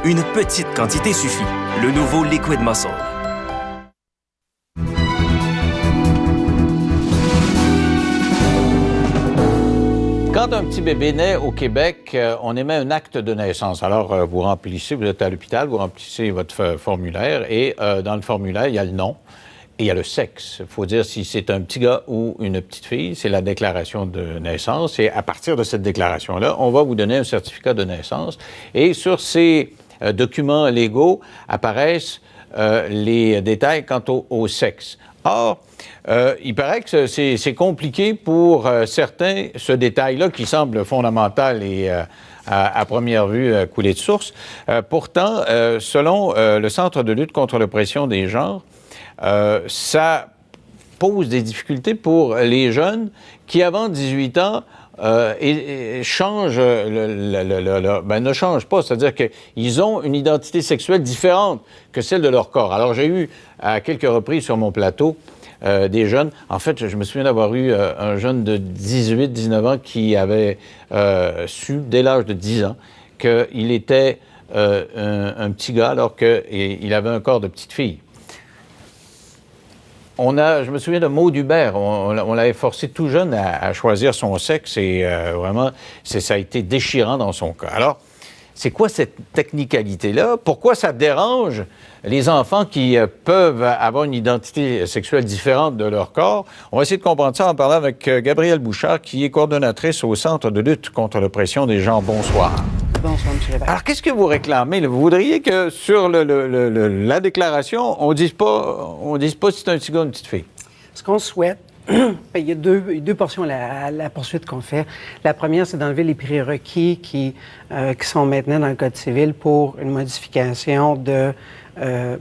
Une petite quantité suffit. Le nouveau Liquid Muscle. Quand un petit bébé naît au Québec, on émet un acte de naissance. Alors, vous remplissez, vous êtes à l'hôpital, vous remplissez votre formulaire et dans le formulaire, il y a le nom et il y a le sexe. Il faut dire si c'est un petit gars ou une petite fille, c'est la déclaration de naissance. Et à partir de cette déclaration-là, on va vous donner un certificat de naissance. Et sur ces documents légaux apparaissent les détails quant au sexe. Or, il paraît que c'est compliqué pour certains, ce détail-là qui semble fondamental et à première vue couler de source. Pourtant, selon le Centre de lutte contre l'oppression des genres, ça pose des difficultés pour les jeunes qui, avant 18 ans, ne changent pas, c'est-à-dire qu'ils ont une identité sexuelle différente que celle de leur corps. Alors, j'ai eu à quelques reprises sur mon plateau des jeunes. En fait, je me souviens d'avoir eu un jeune de 18-19 ans qui avait su, dès l'âge de 10 ans, qu'il était un petit gars alors qu'il avait un corps de petite fille. Je me souviens de Maud Hubert, on l'avait forcé tout jeune à choisir son sexe et vraiment, ça a été déchirant dans son cas. Alors, c'est quoi cette technicalité-là? Pourquoi ça dérange les enfants qui peuvent avoir une identité sexuelle différente de leur corps? On va essayer de comprendre ça en parlant avec Gabrielle Bouchard, qui est coordonnatrice au Centre de lutte contre l'oppression des genres. Bonsoir. Bonsoir, M. Lévesque. Alors, qu'est-ce que vous réclamez? Vous voudriez que sur la déclaration, on dise pas si c'est un petit gars ou une petite fille? Ce qu'on souhaite, il y a deux portions à la poursuite qu'on fait. La première, c'est d'enlever les prérequis qui sont maintenant dans le Code civil pour une modification de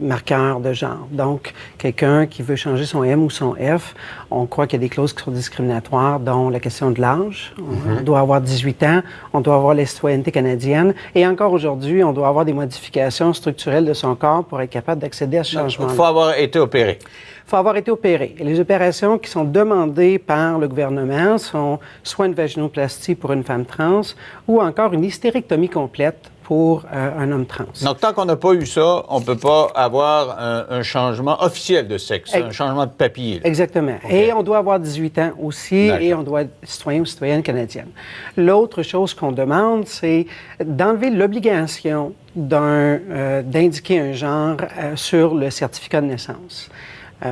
marqueur de genre. Donc, quelqu'un qui veut changer son M ou son F, on croit qu'il y a des clauses qui sont discriminatoires, dont la question de l'âge. On doit avoir 18 ans, on doit avoir la citoyenneté canadienne, et encore aujourd'hui, on doit avoir des modifications structurelles de son corps pour être capable d'accéder à ce changement. Il faut avoir été opéré. Il faut avoir été opéré. Et les opérations qui sont demandées par le gouvernement sont soit une vaginoplastie pour une femme trans ou encore une hystérectomie complète pour un homme trans. Donc, tant qu'on n'a pas eu ça, on ne peut pas avoir un changement officiel de sexe, un changement de papier. Là. Exactement. Okay. Et on doit avoir 18 ans aussi, et on doit être citoyen ou citoyenne canadienne. L'autre chose qu'on demande, c'est d'enlever l'obligation d'indiquer un genre sur le certificat de naissance.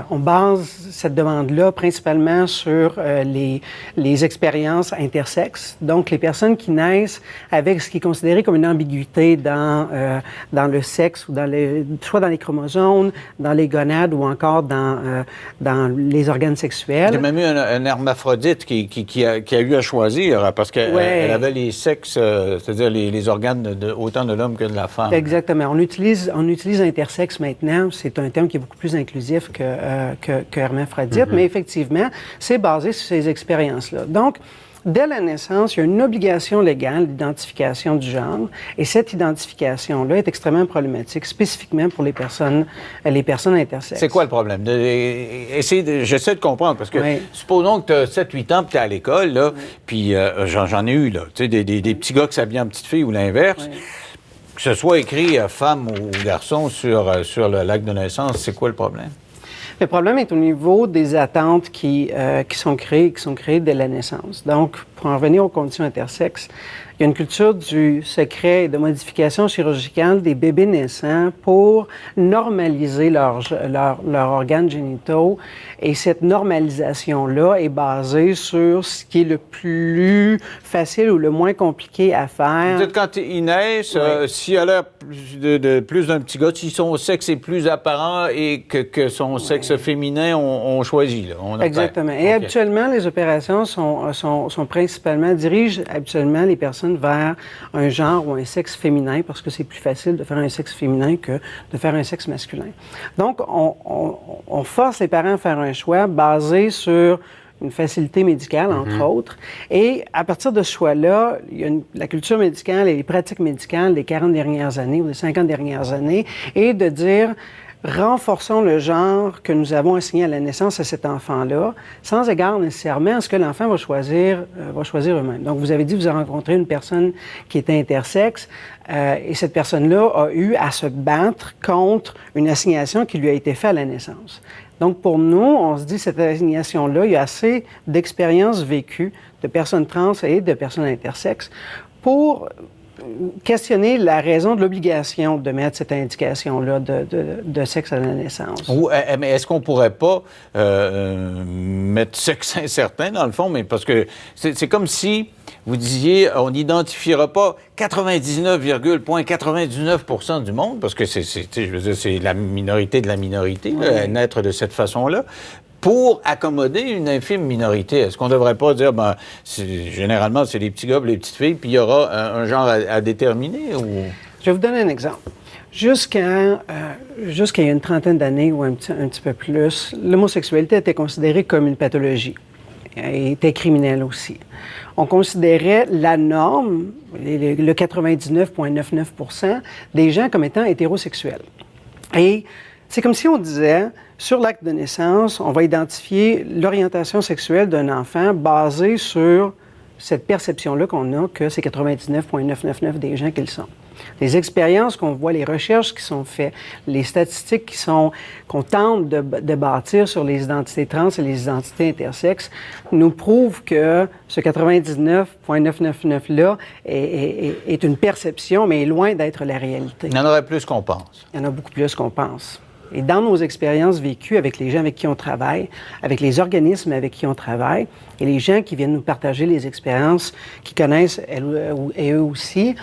On base cette demande-là principalement sur les expériences intersexes, donc les personnes qui naissent avec ce qui est considéré comme une ambiguïté dans le sexe, ou soit dans les chromosomes, dans les gonades ou encore dans les organes sexuels. Il y a même eu un hermaphrodite qui a eu à choisir parce qu'elle avait les sexes, c'est-à-dire les organes autant de l'homme que de la femme. Exactement. On utilise intersexe maintenant. C'est un terme qui est beaucoup plus inclusif que hermaphrodite, mais effectivement, c'est basé sur ces expériences-là. Donc, dès la naissance, il y a une obligation légale d'identification du genre, et cette identification-là est extrêmement problématique, spécifiquement pour les personnes intersexes. C'est quoi le problème? J'essaie de comprendre, parce que supposons que tu as 7-8 ans et tu es à l'école, là, puis j'en ai eu, là, tu sais, des petits gars qui s'habillent en petite fille ou l'inverse. Que ce soit écrit femme ou garçon sur le l'acte de naissance, c'est quoi le problème? Le problème est au niveau des attentes qui sont créées dès la naissance. Donc, pour en revenir aux conditions intersexes, il y a une culture du secret et de modification chirurgicale des bébés naissants pour normaliser leurs organes génitaux. Et cette normalisation-là est basée sur ce qui est le plus facile ou le moins compliqué à faire. Vous dites, quand ils naissent, s'il a l'air plus d'un petit gars, si son sexe est plus apparent et que son sexe féminin, on choisit. Là, exactement. Et habituellement, les opérations dirigent habituellement les personnes vers un genre ou un sexe féminin parce que c'est plus facile de faire un sexe féminin que de faire un sexe masculin. Donc, on force les parents à faire un choix basé sur une facilité médicale, entre autres. Et à partir de ce choix-là, il y a la culture médicale et les pratiques médicales des 40 dernières années ou des 50 dernières années, et de dire renforçons le genre que nous avons assigné à la naissance à cet enfant-là, sans égard nécessairement à ce que l'enfant va choisir eux-mêmes. Donc, vous avez dit que vous avez rencontré une personne qui était intersexe, et cette personne-là a eu à se battre contre une assignation qui lui a été faite à la naissance. Donc, pour nous, on se dit, cette assignation-là, il y a assez d'expériences vécues de personnes trans et de personnes intersexes pour questionner la raison de l'obligation de mettre cette indication-là de sexe à la naissance. Mais est-ce qu'on ne pourrait pas mettre sexe incertain, dans le fond? Mais parce que c'est comme si vous disiez, on n'identifiera pas 99,99% du monde, parce que je veux dire, c'est la minorité de la minorité, là, naître de cette façon-là, pour accommoder une infime minorité. Est-ce qu'on ne devrait pas dire, généralement, c'est les petits gars, les petites filles, puis il y aura un genre à déterminer? Ou... Je vais vous donner un exemple. Jusqu'à il y a une trentaine d'années ou un petit peu plus, l'homosexualité était considérée comme une pathologie. Elle était criminelle aussi. On considérait la norme, le 99,99% des gens comme étant hétérosexuels. Et c'est comme si on disait, sur l'acte de naissance, on va identifier l'orientation sexuelle d'un enfant basée sur cette perception-là qu'on a que c'est 99,999 des gens qu'ils sont. Les expériences qu'on voit, les recherches qui sont faites, les statistiques qu'on tente de bâtir sur les identités trans et les identités intersexes nous prouvent que ce 99,999-là est une perception, mais est loin d'être la réalité. Il y en aurait plus qu'on pense. Il y en a beaucoup plus qu'on pense. Et dans nos expériences vécues avec les gens avec qui on travaille, avec les organismes avec qui on travaille, et les gens qui viennent nous partager les expériences qu'ils connaissent et eux aussi,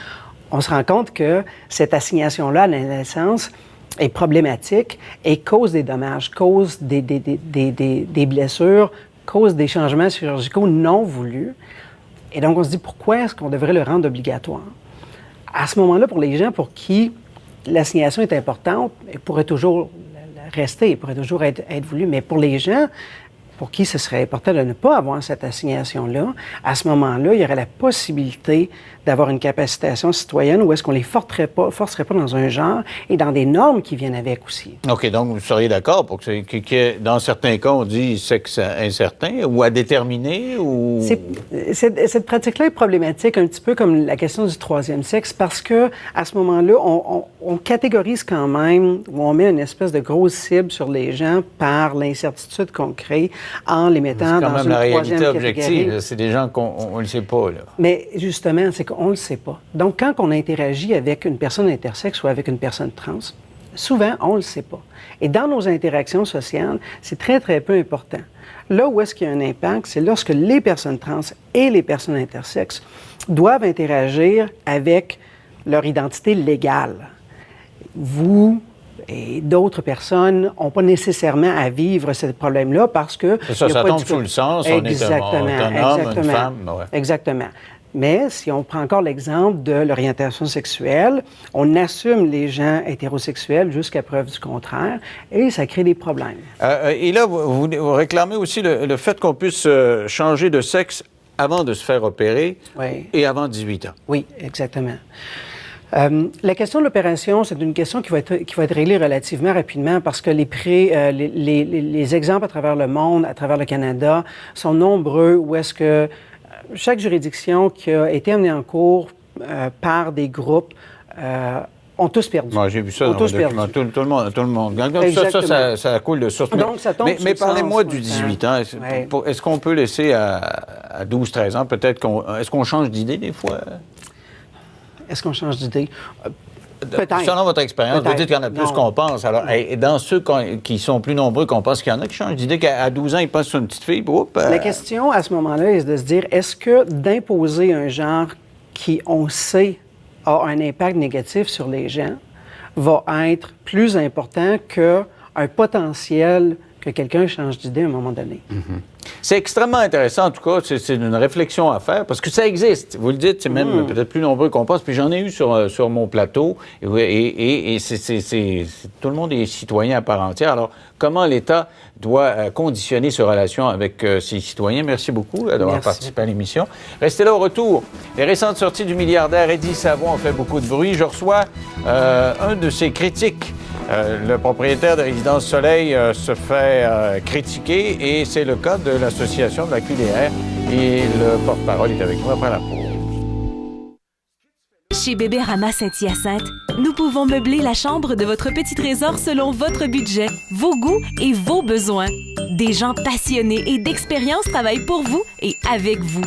on se rend compte que cette assignation-là à la naissance est problématique et cause des dommages, cause des blessures, cause des changements chirurgicaux non voulus. Et donc, on se dit, pourquoi est-ce qu'on devrait le rendre obligatoire? À ce moment-là, pour les gens pour qui l'assignation est importante, elle pourrait toujours rester, elle pourrait toujours être voulue, mais pour les gens pour qui ce serait important de ne pas avoir cette assignation-là, à ce moment-là, il y aurait la possibilité d'avoir une capacitation citoyenne où est-ce qu'on les forcerait pas dans un genre et dans des normes qui viennent avec aussi. OK, donc vous seriez d'accord pour que dans certains cas, on dit sexe incertain ou à déterminer ou... Cette pratique-là est problématique, un petit peu comme la question du troisième sexe, parce que à ce moment-là, on catégorise quand même, ou on met une espèce de grosse cible sur les gens par l'incertitude qu'on crée en les mettant dans une troisième catégorie. C'est quand même la réalité objective, c'est des gens qu'on ne le sait pas, là. Mais justement, c'est qu'on ne le sait pas. Donc, quand on interagit avec une personne intersexe ou avec une personne trans, souvent, on ne le sait pas. Et dans nos interactions sociales, c'est très, très peu important. Là où est-ce qu'il y a un impact, c'est lorsque les personnes trans et les personnes intersexes doivent interagir avec leur identité légale. Vous et d'autres personnes n'ont pas nécessairement à vivre ce problème-là parce que... Ça tombe sous le sens, on est un homme, une femme. Ouais. Exactement. Mais si on prend encore l'exemple de l'orientation sexuelle, on assume les gens hétérosexuels jusqu'à preuve du contraire et ça crée des problèmes. Et là, vous réclamez aussi le fait qu'on puisse changer de sexe avant de se faire opérer et avant 18 ans. Oui, exactement. La question de l'opération, c'est une question qui va être réglée relativement rapidement parce que les exemples à travers le monde, à travers le Canada, sont nombreux où est-ce que chaque juridiction qui a été amenée en cours par des groupes ont tous perdu. Moi, j'ai vu ça dans le document. Tout le monde. Ça coule de source. Donc, ça tombe mais parlez-moi du 18 ans. Est-ce qu'on peut laisser à 12-13 ans, peut-être est-ce qu'on change d'idée des fois? Est-ce qu'on change d'idée? Peut-être. Selon votre expérience, vous dites qu'il y en a plus qu'on pense. Alors, et dans ceux qui sont plus nombreux qu'on pense qu'il y en a qui changent d'idée qu'à 12 ans, ils pensent sur une petite fille. La question à ce moment-là est de se dire, est-ce que d'imposer un genre qui, on sait, a un impact négatif sur les gens, va être plus important qu'un potentiel que quelqu'un change d'idée à un moment donné? Mm-hmm. C'est extrêmement intéressant, en tout cas. C'est une réflexion à faire, parce que ça existe. Vous le dites, c'est même peut-être plus nombreux qu'on pense. Puis j'en ai eu sur mon plateau. Et tout le monde est citoyen à part entière. Alors, comment l'État doit conditionner ses relations avec ses citoyens? Merci beaucoup d'avoir participé à l'émission. Restez là au retour. Les récentes sorties du milliardaire Eddie Savon ont fait beaucoup de bruit. Je reçois un de ses critiques Le propriétaire de Résidence Soleil se fait critiquer et c'est le cas de l'association de la QDR et le porte-parole est avec nous après la pause. Chez Bébérama Saint-Hyacinthe, nous pouvons meubler la chambre de votre petit trésor selon votre budget, vos goûts et vos besoins. Des gens passionnés et d'expérience travaillent pour vous et avec vous.